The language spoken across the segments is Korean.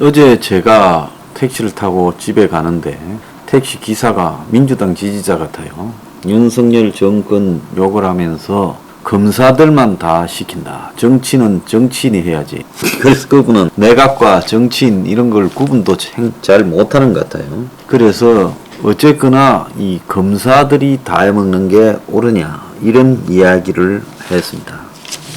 어제 제가 택시를 타고 집에 가는데 택시 기사가 민주당 지지자 같아요. 윤석열 정권 욕을 하면서 검사들만 다 시킨다. 정치는 정치인이 해야지. 그래서 그분은 내각과 정치인 이런 걸 구분도 잘 못하는 것 같아요. 그래서 어쨌거나 이 검사들이 다 해먹는 게 옳으냐 이런 이야기를 했습니다.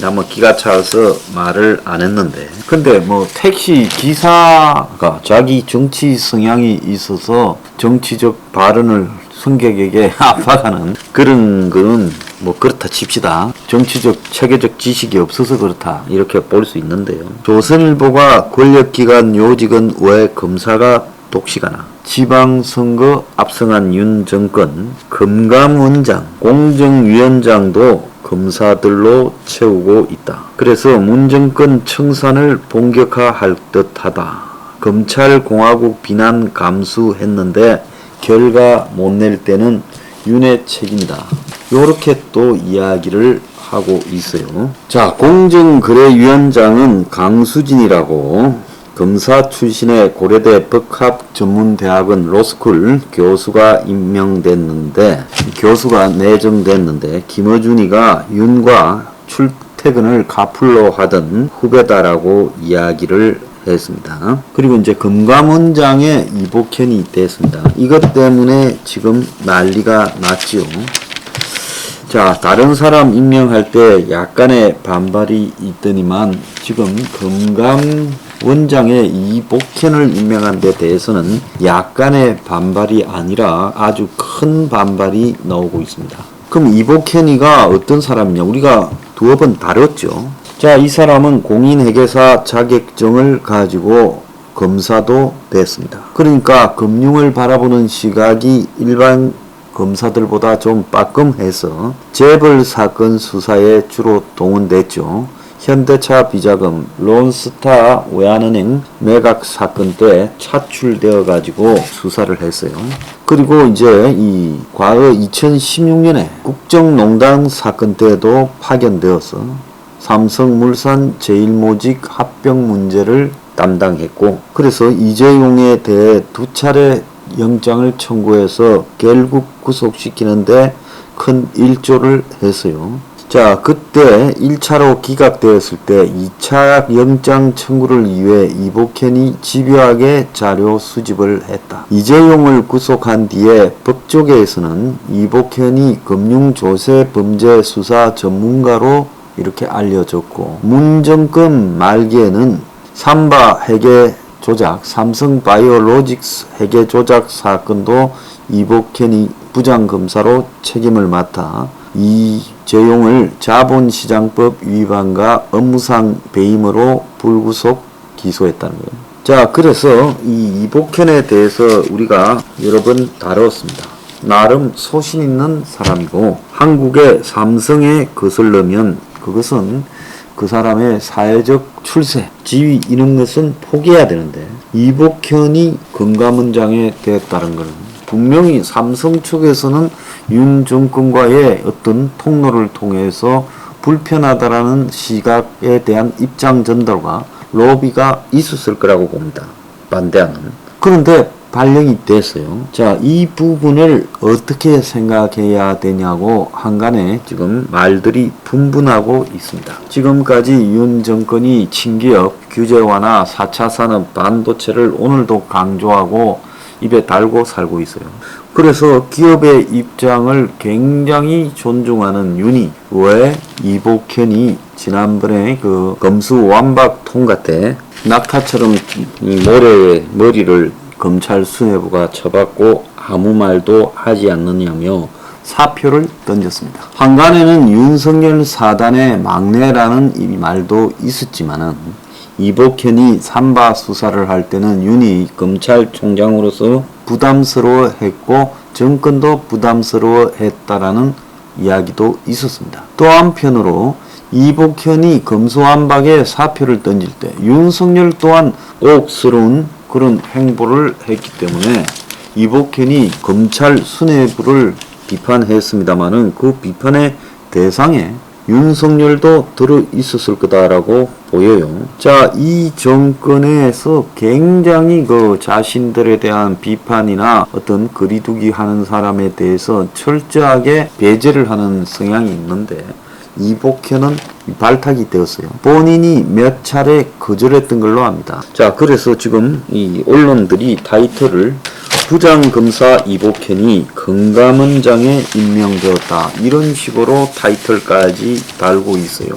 아마 기가 차서 말을 안 했는데 근데 뭐 택시 기사가 자기 정치 성향이 있어서 정치적 발언을 승객에게 압박하는 그런 거는 뭐 그렇다 칩시다. 정치적 체계적 지식이 없어서 그렇다 이렇게 볼 수 있는데요. 조선일보가 권력기관 요직은 왜 검사가 독식하나, 지방선거 압승한 윤 정권 검감원장 공정위원장도 검사들로 채우고 있다. 그래서 문정권 청산을 본격화할 듯하다. 검찰공화국 비난 감수했는데 결과 못 낼 때는 윤의 책임이다. 요렇게 또 이야기를 하고 있어요. 자, 공정거래위원장은 강수진이라고 검사 출신의 고려대 법학전문대학원 로스쿨 교수가 임명됐는데 교수가 내정됐는데 김어준이가 윤과 출퇴근을 카풀로 하던 후배다라고 이야기를 했습니다. 그리고 이제 검감원장의 이복현이 됐습니다. 이것 때문에 지금 난리가 났지요. 자, 다른 사람 임명할 때 약간의 반발이 있더니만 지금 검감원장의 이복현을 임명한 데 대해서는 약간의 반발이 아니라 아주 큰 반발이 나오고 있습니다. 그럼 이복현이가 어떤 사람이냐? 우리가 두어 번 다뤘죠. 자, 이 사람은 공인회계사 자격증을 가지고 검사도 됐습니다. 그러니까 금융을 바라보는 시각이 일반 검사들보다 좀 빠끔해서 재벌 사건 수사에 주로 동원됐죠. 현대차 비자금, 론스타 외환은행 매각 사건 때 차출되어 가지고 수사를 했어요. 그리고 이제 이 과거 2016년에 국정농단 사건 때도 파견되어서 삼성물산 제일모직 합병 문제를 담당했고, 그래서 이재용에 대해 2차례 영장을 청구해서 결국 구속시키는데 큰 일조를 했어요. 자, 그때 1차로 기각되었을 때 2차 영장 청구를 위해 이복현이 집요하게 자료 수집을 했다. 이재용을 구속한 뒤에 법조계에서는 이복현이 금융조세 범죄 수사 전문가로 이렇게 알려졌고, 문정권 말기에는 삼바 회계 조작, 삼성바이오로직스 회계 조작 사건도 이복현이 부장검사로 책임을 맡아 이재용을 자본시장법 위반과 업무상 배임으로 불구속 기소했다는 거예요. 자, 그래서 이 이복현에 대해서 우리가 여러 번 다뤘습니다. 나름 소신 있는 사람이고 한국의 삼성에 거슬러면 그것은 그 사람의 사회적 출세, 지위 이런 것은 포기해야 되는데 이복현이 검감원장에 됐다는 것은 분명히 삼성 측에서는 윤 정권과의 어떤 통로를 통해서 불편하다라는 시각에 대한 입장 전달과 로비가 있었을 거라고 봅니다. 반대하는. 그런데 발령이 됐어요. 자, 이 부분을 어떻게 생각해야 되냐고 한간에 지금 말들이 분분하고 있습니다. 지금까지 윤 정권이 친기업, 규제 완화, 4차 산업, 반도체를 오늘도 강조하고 입에 달고 살고 있어요. 그래서 기업의 입장을 굉장히 존중하는 윤이 왜 이복현이 지난번에 그 검수완박 통과 때 낙타처럼 모래에 머리를 검찰 수뇌부가 쳐받고 아무 말도 하지 않느냐며 사표를 던졌습니다. 한간에는 윤석열 사단의 막내라는 이 말도 있었지만은 이복현이 삼바 수사를 할 때는 윤이 검찰총장으로서 부담스러워했고 정권도 부담스러워했다라는 이야기도 있었습니다. 또 한편으로 이복현이 검수완박에 사표를 던질 때 윤석열 또한 옥스러운 그런 행보를 했기 때문에 이복현이 검찰 수뇌부를 비판했습니다마는 그 비판의 대상에 윤석열도 들어 있었을 거다라고 보여요. 자, 이 정권에서 굉장히 그 자신들에 대한 비판이나 어떤 거리두기 하는 사람에 대해서 철저하게 배제를 하는 성향이 있는데, 이복현은 발탁이 되었어요. 본인이 몇 차례 거절했던 걸로 합니다. 자, 그래서 지금 이 언론들이 타이틀을 부장검사 이복현이 금감원장에 임명되었다, 이런 식으로 타이틀까지 달고 있어요.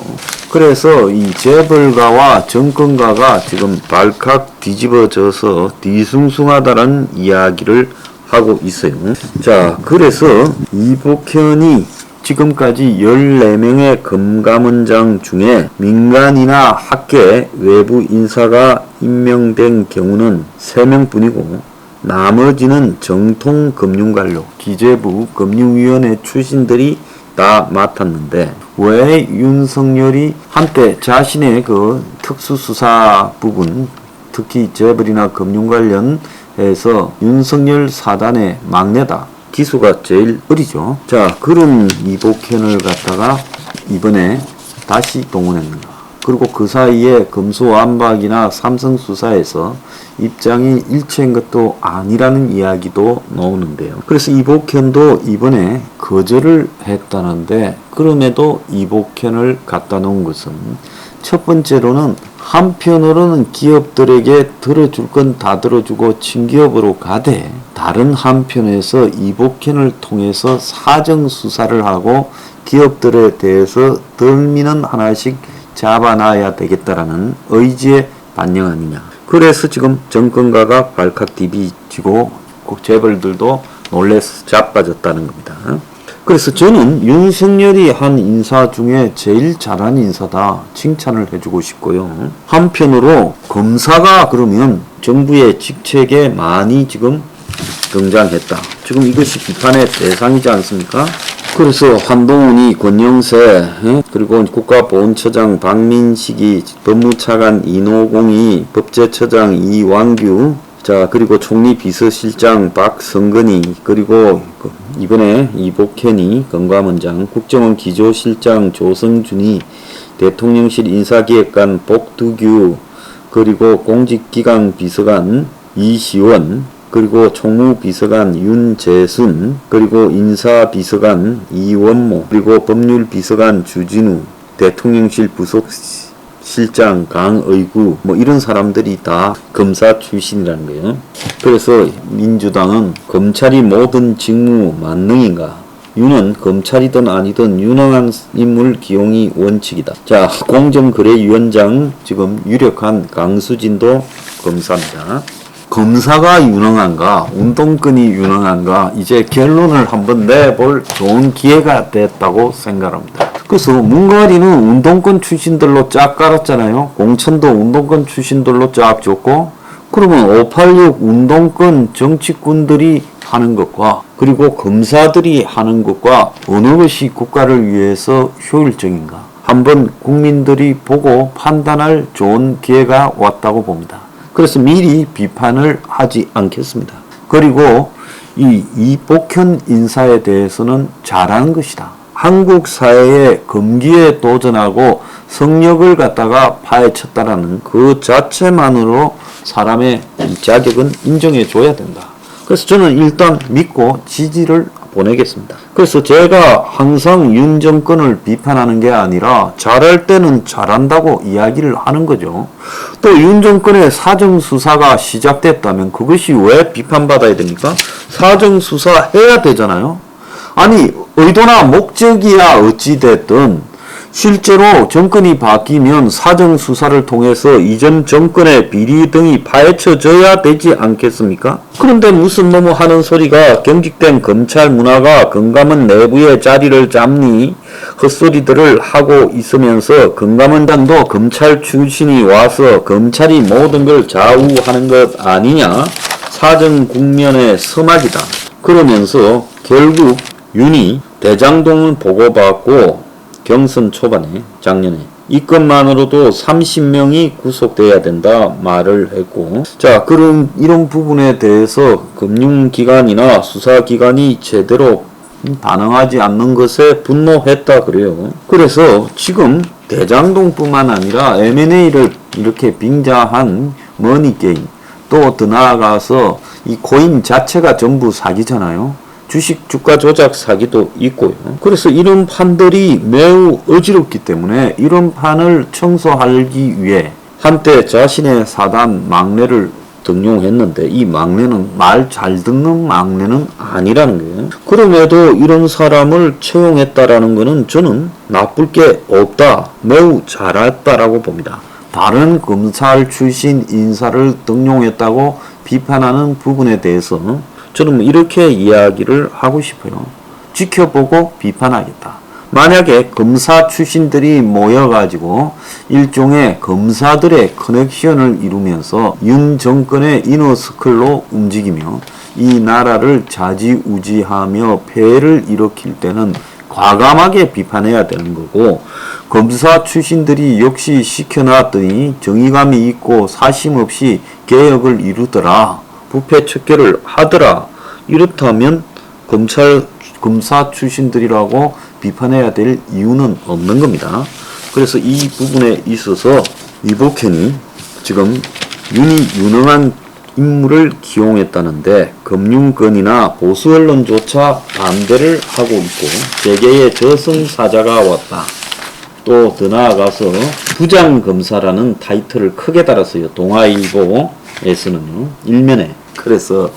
그래서 이 재벌가와 정권가가 지금 발칵 뒤집어져서 뒤숭숭하다는 이야기를 하고 있어요. 자, 그래서 이복현이 지금까지 14명의 금감원장 중에 민간이나 학계 외부 인사가 임명된 경우는 3명뿐이고, 나머지는 정통 금융관료, 기재부 금융위원회 출신들이 다 맡았는데, 왜 윤석열이 한때 자신의 그 특수수사 부분, 특히 재벌이나 금융 관련해서 윤석열 사단의 막내다, 기수가 제일 어리죠. 자, 그런 이복현을 갖다가 이번에 다시 동원했는가. 그리고 그 사이에 금수완박이나 삼성 수사에서 입장이 일치한 것도 아니라는 이야기도 나오는데요. 그래서 이복현도 이번에 거절을 했다는데, 그럼에도 이복현을 갖다 놓은 것은 첫 번째로는 한편으로는 기업들에게 들어줄 건 다 들어주고 친기업으로 가되, 다른 한편에서 이복현을 통해서 사정수사를 하고 기업들에 대해서 덜미는 하나씩 잡아놔야 되겠다라는 의지의 반영 아니냐. 그래서 지금 정권가가 발칵 디비지고 재벌들도 놀래서 자빠졌다는 겁니다. 그래서 저는 윤석열이 한 인사 중에 제일 잘한 인사다, 칭찬을 해주고 싶고요. 한편으로 검사가 그러면 정부의 직책에 많이 지금 등장했다. 지금 이것이 비판의 대상이지 않습니까? 그래서 한동훈이 권영세, 그리고 국가보훈처장 박민식이, 법무차관 이노공이, 법제처장 이완규, 자, 그리고 총리 비서실장 박성근이, 그리고 이번에 이복현이 금감원장, 국정원 기조실장 조성준이, 대통령실 인사기획관 복두규, 그리고 공직기강 비서관 이시원, 그리고 총무비서관 윤재순, 그리고 인사비서관 이원모, 그리고 법률비서관 주진우, 대통령실 부속실장 강의구, 뭐 이런 사람들이 다 검사 출신이라는 거예요. 그래서 민주당은 검찰이 모든 직무 만능인가? 윤은 검찰이든 아니든 유능한 인물 기용이 원칙이다. 자, 공정거래위원장 지금 유력한 강수진도 검사입니다. 검사가 유능한가, 운동권이 유능한가, 이제 결론을 한번 내볼 좋은 기회가 됐다고 생각합니다. 그래서 문가리는 운동권 출신들로 쫙 깔았잖아요. 공천도 운동권 출신들로 쫙 줬고, 그러면 586 운동권 정치꾼들이 하는 것과 그리고 검사들이 하는 것과 어느 것이 국가를 위해서 효율적인가, 한번 국민들이 보고 판단할 좋은 기회가 왔다고 봅니다. 그래서 미리 비판을 하지 않겠습니다. 그리고 이 이복현 인사에 대해서는 잘하는 것이다. 한국 사회의 금기에 도전하고 성역을 갖다가 파헤쳤다라는 그 자체만으로 사람의 자격은 인정해 줘야 된다. 그래서 저는 일단 믿고 지지를 보내겠습니다. 그래서 제가 항상 윤 정권을 비판하는 게 아니라 잘할 때는 잘한다고 이야기를 하는 거죠. 또 윤 정권의 사정수사가 시작됐다면 그것이 왜 비판받아야 됩니까? 사정수사 해야 되잖아요. 아니, 의도나 목적이야 어찌됐든 실제로 정권이 바뀌면 사정수사를 통해서 이전 정권의 비리 등이 파헤쳐져야 되지 않겠습니까? 그런데 무슨 너무 하는 소리가 경직된 검찰 문화가 금감원 내부에 자리를 잡니 헛소리들을 하고 있으면서 금감원장도 검찰 출신이 와서 검찰이 모든 걸 좌우하는 것 아니냐? 사정 국면의 서막이다. 그러면서 결국 윤이 대장동을 보고받고 경선 초반에 작년에 이 것만으로도 30명이 구속돼야 된다 말을 했고, 자, 그런 이런 부분에 대해서 금융기관이나 수사기관이 제대로 반응하지 않는 것에 분노했다 그래요. 그래서 지금 대장동뿐만 아니라 M&A를 이렇게 빙자한 머니게임, 또 더 나아가서 이 코인 자체가 전부 사기잖아요. 주식 주가 조작 사기도 있고요. 그래서 이런 판들이 매우 어지럽기 때문에 이런 판을 청소하기 위해 한때 자신의 사단 막내를 등용했는데 이 막내는 말 잘 듣는 막내는 아니라는 거예요. 그럼에도 이런 사람을 채용했다라는 것은 저는 나쁠 게 없다, 매우 잘했다라고 봅니다. 다른 검찰 출신 인사를 등용했다고 비판하는 부분에 대해서 저는 이렇게 이야기를 하고 싶어요. 지켜보고 비판하겠다. 만약에 검사 출신들이 모여가지고 일종의 검사들의 커넥션을 이루면서 윤 정권의 이너서클로 움직이며 이 나라를 좌지우지하며 폐해를 일으킬 때는 과감하게 비판해야 되는 거고, 검사 출신들이 역시 시켜놨더니 정의감이 있고 사심 없이 개혁을 이루더라, 부패 척결을 하더라, 이렇다면 검사 출신들이라고 비판해야 될 이유는 없는 겁니다. 그래서 이 부분에 있어서 이복현이 지금 윤이 유능한 인물을 기용했다는데 금융권이나 보수 언론조차 반대를 하고 있고 재계의 저승사자가 왔다. 또 더 나아가서 부장검사라는 타이틀을 크게 달았어요. 동아일보에서는요, 일면에. 그래서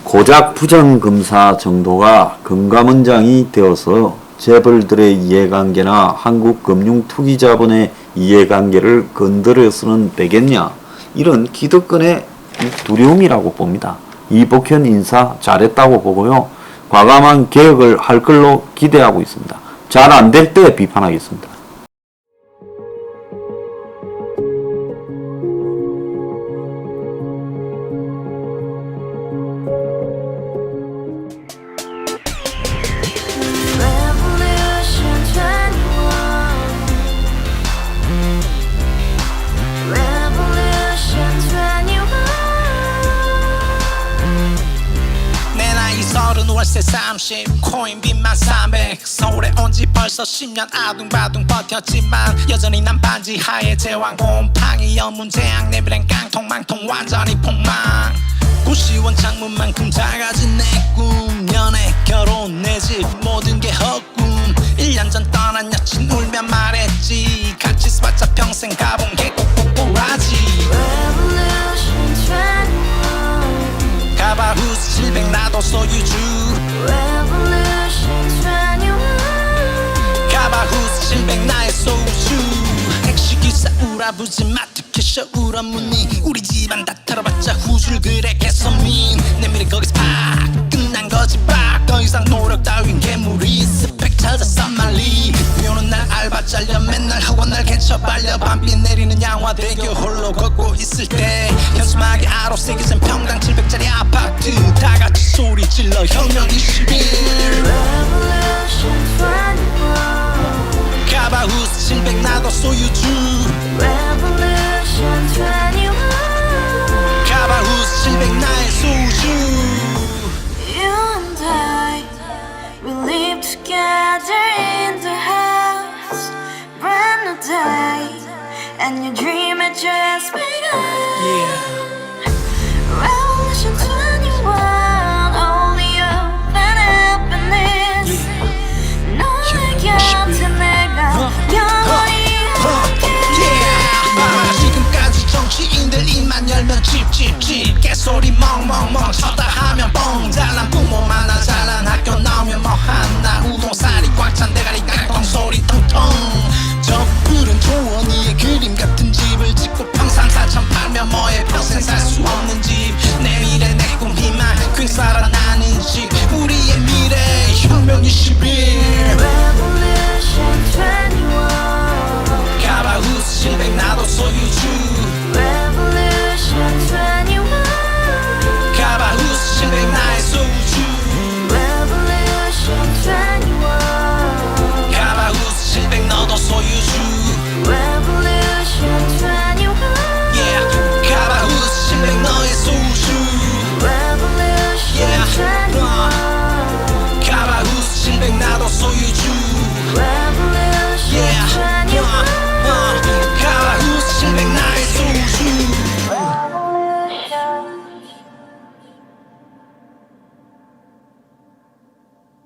고작 부장검사 정도가 금감원장이 되어서 재벌들의 이해관계나 한국금융투기자본의 이해관계를 건드려서는 되겠냐, 이런 기득권의 두려움이라고 봅니다. 이복현 인사 잘했다고 보고요, 과감한 개혁을 할 걸로 기대하고 있습니다. 잘 안 될 때 비판하겠습니다. 월세 30 코인 빚만 300 서울에 온지 벌써 10년 아둥바둥 버텼지만 여전히 난 반지 하에 제왕 곰팡이 연문제약 내 브랜 깡통망통 완전히 폭망 고시원 창문만큼 작아진 내 꿈 연애 결혼 내 집 모든 게 헛꿈 1년 전 떠난 여친 울며 말했지 같이 써봤자 평생 가본 게 꼬꼬꼬라지 가봐 후스 700 나도 소유주 가봐 후스 700 나의 소유주 택시기사 우라부지 마트 캐셔 울어문니 우리 집안 다 털어봤자 후줄 그래 개선민 내 미래 거기서 팍 끝난 거지 팍더 이상 노력 따윈 괴물이 스펙 찾아서 말리 비오는 날 알바 잘려 맨날 학원 날 개쳐 빨려 밤비 내리는 양화대교 홀로 걷고 있을 때 현수막에 아로 새겨진 평당 700짜리 아파트 다같이 소리 질러 혁명 21 가봐 후스 700 나도 소유주 가봐 후스 700 나의 소유주 You and I, we live together in the house, brand new day, and your dream had just begun. Revolution 21, only hope and happiness. 너의 곁에 내가 영원히 함께. 지금까지 정치 보여줘